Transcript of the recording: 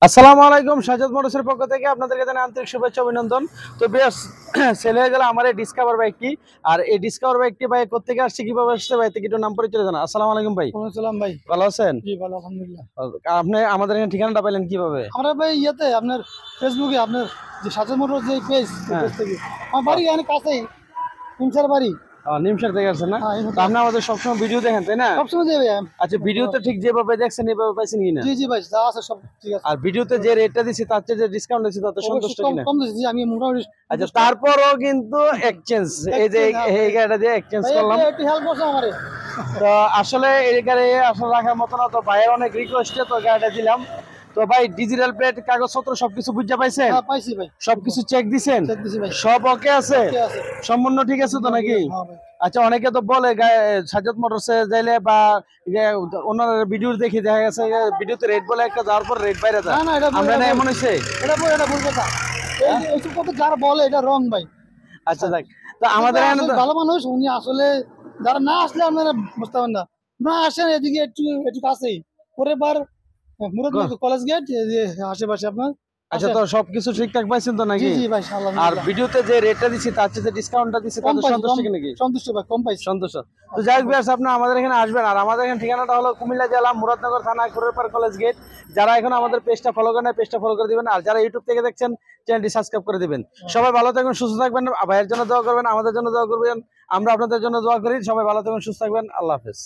আসসালামু আলাইকুম। সাজাদ মোটরসের পক্ষ থেকে আপনাদেরকে জানাই আন্তরিক শুভেচ্ছা অভিনন্দন। তো বেশ সেল হয়ে গেল আমার এই ডিসকভার বাইকটি। আর এই ডিসকভার বাইকটি ভাই কোত্থেকে আসছে, কিভাবে আসছে, ভাই থেকে একটু নাম পরিচয় জানা। আসসালামু আলাইকুম ভাই। সালাম ভাই। ভালো আছেন? জি ভালো আলহামদুলিল্লাহ। আপনি আমাদের এখানে ঠিকানাটা পাইলেন কিভাবে? আমরা ভাই ইয়েতে আপনার ফেসবুকে আপনার যে সাজাদ মোটর যে পেজ হ্যাঁ। পেজ থেকে আমার বাড়ি এখানে কাছেই নিমসার বাড়ি। নিমসার থেকে আসছেন না? হ্যাঁ, তো আপনি আমাদের সবসময় ভিডিও দেখেন তাই না? সবসময় যাবে। আচ্ছা, ভিডিওতে ঠিক যেভাবে দেখছেন এভাবে পাইছেন কিনা? জি জি ভাই যা আছে সব ঠিক আছে। আর ভিডিওতে যে রেটটা দিছি তার চেয়ে যে ডিসকাউন্ট দিছি তাতে সন্তুষ্ট কম কিনা? কম দিয়েছি আমি মোটামুটি। আচ্ছা, তারপরও কিন্তু এক্সচেঞ্জ, এই যে এই গাড়িটা দিয়ে এক্সচেঞ্জ ভাই করলাম। একটু হেল্প করছে আমারে। তো আসলে এই গাড়ি আসলে রাখার মতো না, তো ভাইয়ের অনেক রিকোয়েস্টে তো গাড়িটা দিলাম। তো ভাই ডিজিটাল প্লেট কাগজপত্র সবকিছু বুঝা পাইছেন? হ্যাঁ পাইছি ভাই। সবকিছু চেক দিছেন? চেক দিছি ভাই। সব ওকে আছে? ঠিক আছে। সম্পূর্ণ ঠিক আছে তো নাকি? হ্যাঁ ভাই। আচ্ছা, অনেকে তো বলে সাজাদ মোটরসে যাইলে বা ওনার ভিডিও দেখি দেখা গেছে ভিডিওতে রেট বলে একটা, যাওয়ার পর রেট বাইরে যায়। না না এটা আমরা না এমন হইছে? এটা ভুল কথা। এইসব কথা যারা বলে এটা রং ভাই। আচ্ছা দেখ, তো আমাদের এখানে তো ভালো মানুষ উনি আসলে যারা না আসলে আপনারা বুঝতে পারেন না। না আসেন এদিকে একটু একটু কাছেই পরের বার মুরাদনগর কলেজ গেট আশেপাশে আপনার। আচ্ছা, তো সবকিছু ঠিকঠাক পাইছেন তো জি নাকি? জি ভাই আর আলহামদুলিল্লাহ। ভিডিওতে যে রেটটা দিছি তার চেয়ে যে ডিসকাউন্টটা দিছি কম তাতে পাইছি, সন্তুষ্ট কি নাকি? সন্তুষ্ট ভাই কম পাইছি। সন্তুষ্ট। তো যাই হোক বিয়ার্স, আপনি আমাদের এখানে আসবেন। আর আমাদের এখানে ঠিকানাটা হলো কুমিল্লা জেলা মুরাদনগর থানা কুরেরপাড় কলেজ গেট। যারা এখন আমাদের পেজটা ফলো করেন পেজটা ফলো করে দিবেন, আর যারা ইউটিউব থেকে দেখছেন চ্যানেলটি সাবস্ক্রাইব করে দিবেন। সবাই ভালো থাকবেন, সুস্থ থাকবেন। ভাইয়ের জন্য দোয়া করবেন, আমাদের জন্য দোয়া করবেন, আমরা আপনাদের জন্য দোয়া করি। সবাই ভালো থাকবেন, সুস্থ থাকবেন। আল্লাহ হাফেজ।